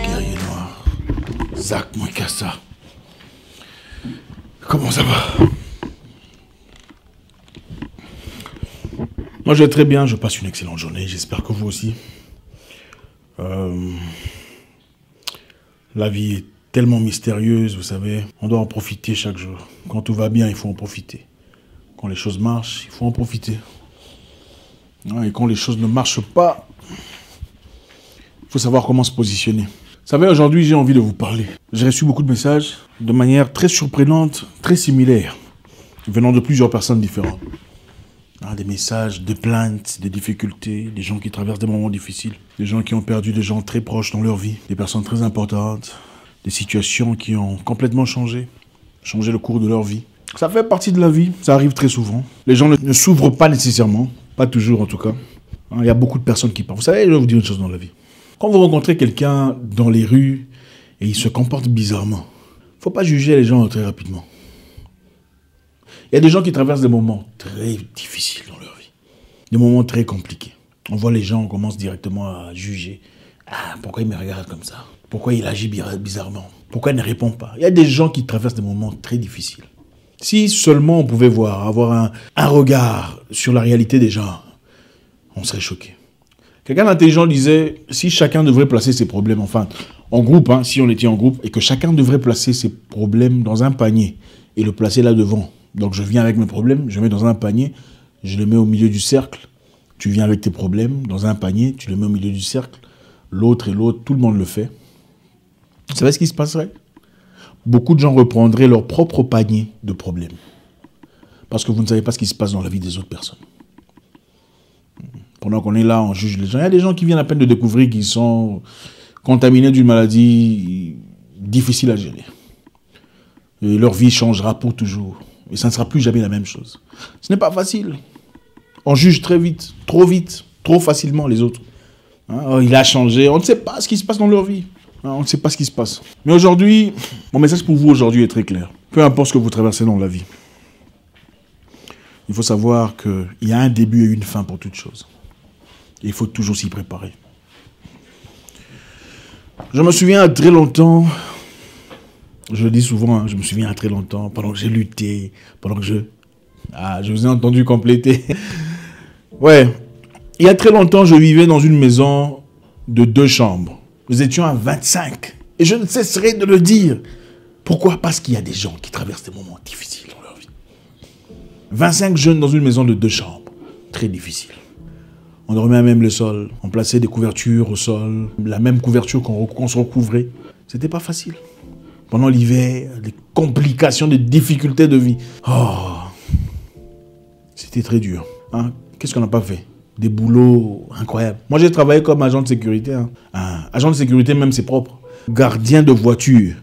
Guerrier noir. Zach Mwekassa. Comment ça va? Moi je vais très bien, je passe une excellente journée, j'espère que vous aussi. La vie est tellement mystérieuse, vous savez. On doit en profiter chaque jour. Quand tout va bien, il faut en profiter. Quand les choses marchent, il faut en profiter. Et quand les choses ne marchent pas, il faut savoir comment se positionner. Vous savez, aujourd'hui, j'ai envie de vous parler. J'ai reçu beaucoup de messages de manière très surprenante, très similaire, venant de plusieurs personnes différentes. Des messages, des plaintes, des difficultés, des gens qui traversent des moments difficiles, des gens qui ont perdu des gens très proches dans leur vie, des personnes très importantes, des situations qui ont complètement changé le cours de leur vie. Ça fait partie de la vie, ça arrive très souvent. Les gens ne s'ouvrent pas nécessairement, pas toujours en tout cas. Il y a beaucoup de personnes qui parlent. Vous savez, je vais vous dire une chose dans la vie. Quand vous rencontrez quelqu'un dans les rues et il se comporte bizarrement, il ne faut pas juger les gens très rapidement. Il y a des gens qui traversent des moments très difficiles dans leur vie. Des moments très compliqués. On voit les gens, on commence directement à juger. Ah, pourquoi il me regarde comme ça? Pourquoi il agit bizarrement? Pourquoi il ne répond pas? Il y a des gens qui traversent des moments très difficiles. Si seulement on pouvait avoir un regard sur la réalité des gens, on serait choqué. Quelqu'un d'intelligent disait, si chacun devrait placer ses problèmes, enfin, en groupe, si on était en groupe, et que chacun devrait placer ses problèmes dans un panier et le placer là devant. Donc je viens avec mes problèmes, je mets dans un panier, je les mets au milieu du cercle. Tu viens avec tes problèmes dans un panier, tu les mets au milieu du cercle. L'autre et l'autre, tout le monde le fait. Vous savez ce qui se passerait? Beaucoup de gens reprendraient leur propre panier de problèmes. Parce que vous ne savez pas ce qui se passe dans la vie des autres personnes. Pendant qu'on est là, on juge les gens. Il y a des gens qui viennent à peine de découvrir qu'ils sont contaminés d'une maladie difficile à gérer. Et leur vie changera pour toujours. Et ça ne sera plus jamais la même chose. Ce n'est pas facile. On juge très vite, trop facilement les autres. Oh, il a changé. On ne sait pas ce qui se passe dans leur vie. On ne sait pas ce qui se passe. Mais aujourd'hui, mon message pour vous aujourd'hui est très clair. Peu importe ce que vous traversez dans la vie, il faut savoir qu'il y a un début et une fin pour toute chose. Et il faut toujours s'y préparer. Je me souviens très longtemps, je le dis souvent, je me souviens très longtemps, pendant que j'ai lutté, pendant que je vous ai entendu compléter. Ouais, il y a très longtemps, je vivais dans une maison de 2 chambres. Nous étions à 25. Et je ne cesserai de le dire. Pourquoi? Parce qu'il y a des gens qui traversent des moments difficiles dans leur vie. 25 jeunes dans une maison de 2 chambres. Très difficile. On dormait même le sol. On plaçait des couvertures au sol. La même couverture qu'on se recouvrait. C'était pas facile. Pendant l'hiver, des complications, des difficultés de vie. Oh, c'était très dur. Qu'est-ce qu'on n'a pas fait? Des boulots incroyables. Moi, j'ai travaillé comme agent de sécurité. Agent de sécurité, même, c'est propre. Gardien de voiture.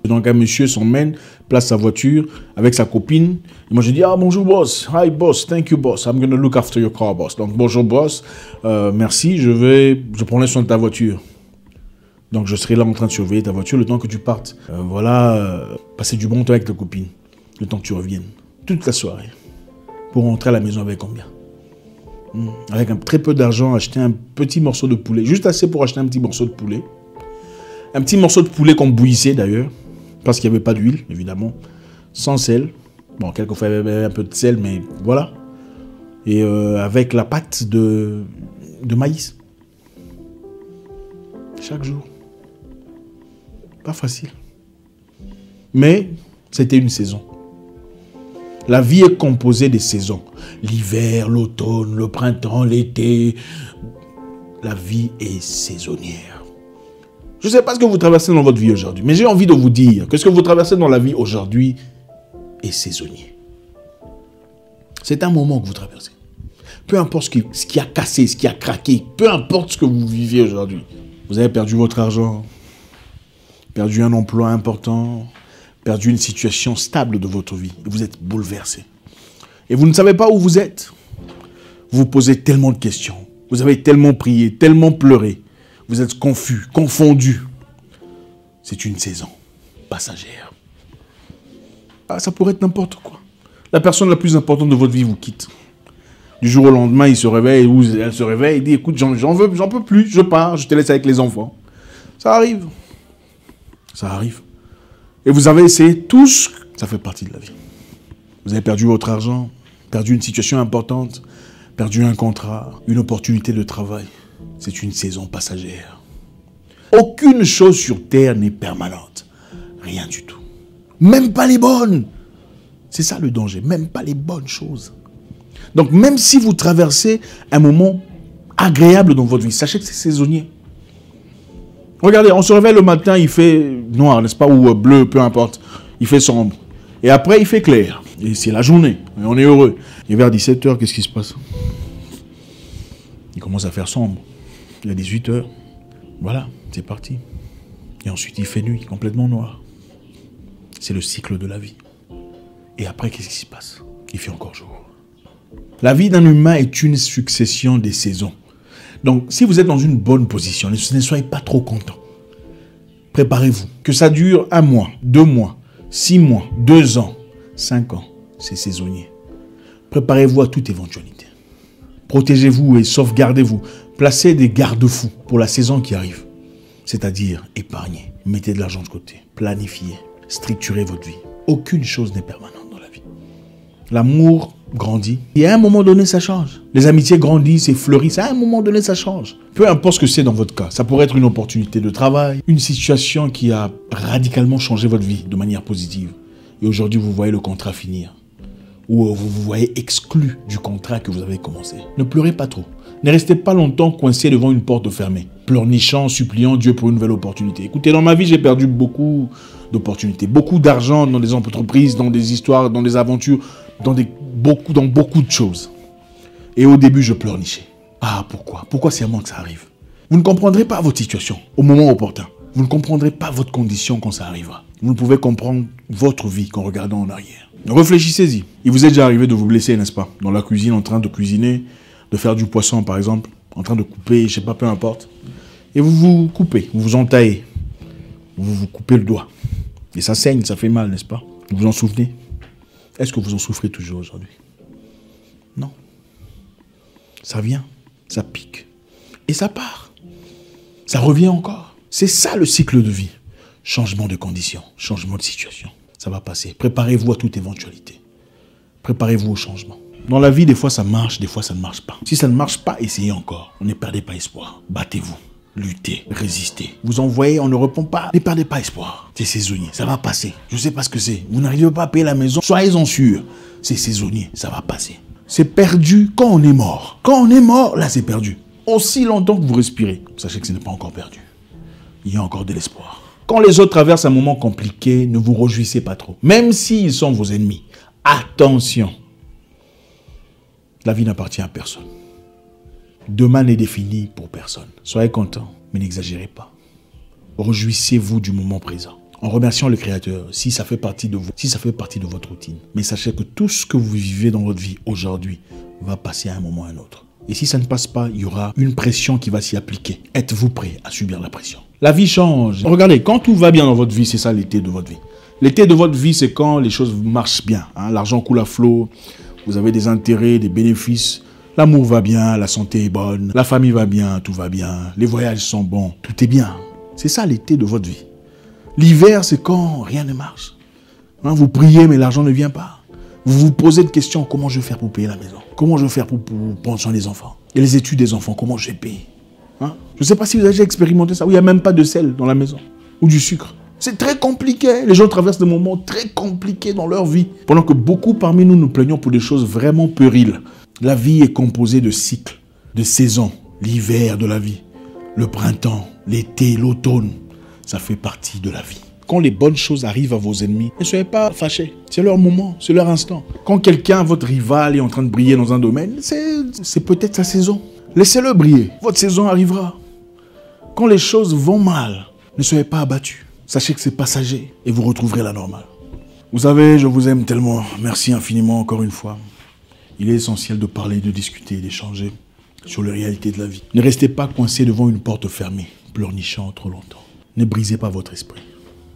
Donc, un monsieur s'emmène, place sa voiture avec sa copine. Et moi, je dis, bonjour, boss. Hi, boss. Thank you, boss. I'm going to look after your car, boss. Donc, bonjour, boss. Merci. Je prendrai soin de ta voiture. Donc, je serai là en train de surveiller ta voiture le temps que tu partes. Passer du bon temps avec ta copine. Le temps que tu reviennes. Toute la soirée. Pour rentrer à la maison avec combien? Avec très peu d'argent, acheter un petit morceau de poulet. Juste assez pour acheter un petit morceau de poulet. Un petit morceau de poulet qu'on bouillissait d'ailleurs. Parce qu'il n'y avait pas d'huile, évidemment. Sans sel. Bon, quelquefois il y avait un peu de sel, mais voilà. Et avec la pâte de maïs. Chaque jour. Pas facile. Mais c'était une saison. La vie est composée des saisons. L'hiver, l'automne, le printemps, l'été. La vie est saisonnière. Je ne sais pas ce que vous traversez dans votre vie aujourd'hui, mais j'ai envie de vous dire que ce que vous traversez dans la vie aujourd'hui est saisonnier. C'est un moment que vous traversez. Peu importe ce qui a cassé, ce qui a craqué, peu importe ce que vous vivez aujourd'hui. Vous avez perdu votre argent, perdu un emploi important, perdu une situation stable de votre vie. Et vous êtes bouleversé. Et vous ne savez pas où vous êtes. Vous vous posez tellement de questions. Vous avez tellement prié, tellement pleuré. Vous êtes confus, confondus. C'est une saison passagère. Ah, ça pourrait être n'importe quoi. La personne la plus importante de votre vie vous quitte. Du jour au lendemain, il se réveille, ou elle se réveille, il dit, écoute, j'en peux plus, je pars, je te laisse avec les enfants. Ça arrive. Ça arrive. Et vous avez essayé tout ce... Ça fait partie de la vie. Vous avez perdu votre argent, perdu une situation importante, perdu un contrat, une opportunité de travail. C'est une saison passagère. Aucune chose sur terre n'est permanente. Rien du tout. Même pas les bonnes. C'est ça le danger, même pas les bonnes choses. Donc même si vous traversez un moment agréable dans votre vie, sachez que c'est saisonnier. Regardez, on se réveille le matin, il fait noir, n'est-ce pas, ou bleu, peu importe. Il fait sombre. Et après, il fait clair. Et c'est la journée. Et on est heureux. Et vers 17 h, qu'est-ce qui se passe? Il commence à faire sombre. Il est 18 h. Voilà, c'est parti. Et ensuite, il fait nuit, complètement noir. C'est le cycle de la vie. Et après, qu'est-ce qui se passe? Il fait encore jour. La vie d'un humain est une succession des saisons. Donc, si vous êtes dans une bonne position, ne soyez pas trop content. Préparez-vous. Que ça dure 1 mois, 2 mois, 6 mois, 2 ans, 5 ans. C'est saisonnier. Préparez-vous à toute éventualité. Protégez-vous et sauvegardez-vous. Placez des garde-fous pour la saison qui arrive. C'est-à-dire, épargnez, mettez de l'argent de côté, planifiez, structurez votre vie. Aucune chose n'est permanente dans la vie. L'amour grandit et à un moment donné, ça change. Les amitiés grandissent et fleurissent. À un moment donné, ça change. Peu importe ce que c'est dans votre cas. Ça pourrait être une opportunité de travail, une situation qui a radicalement changé votre vie de manière positive. Et aujourd'hui, vous voyez le contrat finir. Ou vous vous voyez exclu du contrat que vous avez commencé. Ne pleurez pas trop. Ne restez pas longtemps coincé devant une porte fermée, pleurnichant, suppliant Dieu pour une nouvelle opportunité. Écoutez, dans ma vie, j'ai perdu beaucoup d'opportunités, beaucoup d'argent dans des entreprises, dans des histoires, dans des aventures, dans beaucoup de choses. Et au début, je pleurnichais. Ah, pourquoi? Pourquoi c'est à moi que ça arrive? Vous ne comprendrez pas votre situation au moment opportun. Vous ne comprendrez pas votre condition quand ça arrivera. Vous ne pouvez comprendre votre vie qu'en regardant en arrière. Réfléchissez-y. Il vous est déjà arrivé de vous blesser, n'est-ce pas? Dans la cuisine, en train de cuisiner, de faire du poisson, par exemple, en train de couper, je sais pas, peu importe. Et vous vous coupez, vous vous entaillez. Vous vous coupez le doigt. Et ça saigne, ça fait mal, n'est-ce pas? Vous vous en souvenez? Est-ce que vous en souffrez toujours aujourd'hui? Non. Ça vient, ça pique. Et ça part. Ça revient encore. C'est ça le cycle de vie. Changement de conditions, changement de situation. Ça va passer. Préparez-vous à toute éventualité. Préparez-vous au changement. Dans la vie, des fois, ça marche, des fois, ça ne marche pas. Si ça ne marche pas, essayez encore. Ne perdez pas espoir. Battez-vous. Luttez. Résistez. Vous en voyez, on ne répond pas. Ne perdez pas espoir. C'est saisonnier. Ça va passer. Je ne sais pas ce que c'est. Vous n'arrivez pas à payer la maison. Soyez-en sûrs. C'est saisonnier. Ça va passer. C'est perdu quand on est mort. Quand on est mort, là, c'est perdu. Aussi longtemps que vous respirez, sachez que ce n'est pas encore perdu. Il y a encore de l'espoir. Quand les autres traversent un moment compliqué, ne vous réjouissez pas trop. Même s'ils sont vos ennemis. Attention. La vie n'appartient à personne. Demain n'est défini pour personne. Soyez contents, mais n'exagérez pas. Réjouissez-vous du moment présent. En remerciant le Créateur, si ça fait partie de vous, si ça fait partie de votre routine. Mais sachez que tout ce que vous vivez dans votre vie aujourd'hui va passer à un moment ou à un autre. Et si ça ne passe pas, il y aura une pression qui va s'y appliquer. Êtes-vous prêt à subir la pression? La vie change. Regardez, quand tout va bien dans votre vie, c'est ça l'été de votre vie. L'été de votre vie, c'est quand les choses marchent bien. Hein? L'argent coule à flot, vous avez des intérêts, des bénéfices. L'amour va bien, la santé est bonne, la famille va bien, tout va bien, les voyages sont bons, tout est bien. C'est ça l'été de votre vie. L'hiver, c'est quand rien ne marche. Hein? Vous priez, mais l'argent ne vient pas. Vous vous posez des questions, comment je vais faire pour payer la maison? Comment je vais faire pour prendre soin des enfants? Et les études des enfants, comment je vais payer? Hein? Je ne sais pas si vous avez déjà expérimenté ça, où il n'y a même pas de sel dans la maison, ou du sucre. C'est très compliqué. Les gens traversent des moments très compliqués dans leur vie. Pendant que beaucoup parmi nous nous plaignons pour des choses vraiment puériles. La vie est composée de cycles, de saisons. L'hiver de la vie, le printemps, l'été, l'automne. Ça fait partie de la vie. Quand les bonnes choses arrivent à vos ennemis, ne soyez pas fâchés. C'est leur moment, c'est leur instant. Quand quelqu'un, votre rival, est en train de briller dans un domaine, c'est peut-être sa saison. Laissez-le briller. Votre saison arrivera. Quand les choses vont mal, ne soyez pas abattus. Sachez que c'est passager et vous retrouverez la normale. Vous savez, je vous aime tellement. Merci infiniment encore une fois. Il est essentiel de parler, de discuter, d'échanger sur les réalités de la vie. Ne restez pas coincé devant une porte fermée, pleurnichant trop longtemps. Ne brisez pas votre esprit.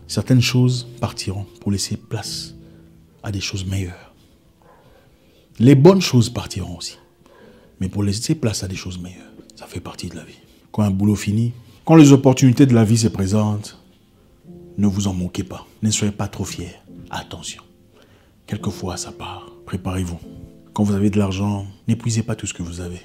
Certaines choses partiront pour laisser place à des choses meilleures. Les bonnes choses partiront aussi. Mais pour laisser place à des choses meilleures, ça fait partie de la vie. Quand un boulot finit, quand les opportunités de la vie se présentent, ne vous en moquez pas. Ne soyez pas trop fiers. Attention. Quelquefois, ça part. Préparez-vous. Quand vous avez de l'argent, n'épuisez pas tout ce que vous avez.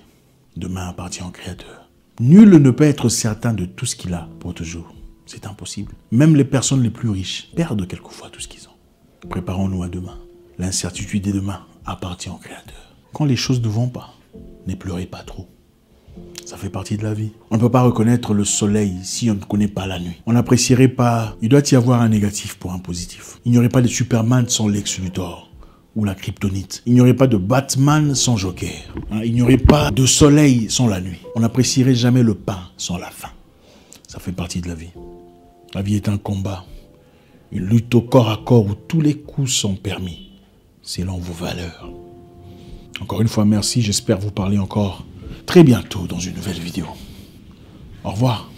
Demain appartient au Créateur. Nul ne peut être certain de tout ce qu'il a pour toujours. C'est impossible. Même les personnes les plus riches perdent quelquefois tout ce qu'ils ont. Préparons-nous à demain. L'incertitude de demain appartient au Créateur. Quand les choses ne vont pas, ne pleurez pas trop. Ça fait partie de la vie. On ne peut pas reconnaître le soleil si on ne connaît pas la nuit. On n'apprécierait pas... Il doit y avoir un négatif pour un positif. Il n'y aurait pas de Superman sans Lex Luthor ou la kryptonite. Il n'y aurait pas de Batman sans Joker. Il n'y aurait pas de soleil sans la nuit. On n'apprécierait jamais le pain sans la faim. Ça fait partie de la vie. La vie est un combat. Une lutte au corps à corps où tous les coups sont permis, selon vos valeurs. Encore une fois, merci. J'espère vous parler encore très bientôt dans une nouvelle vidéo. Au revoir.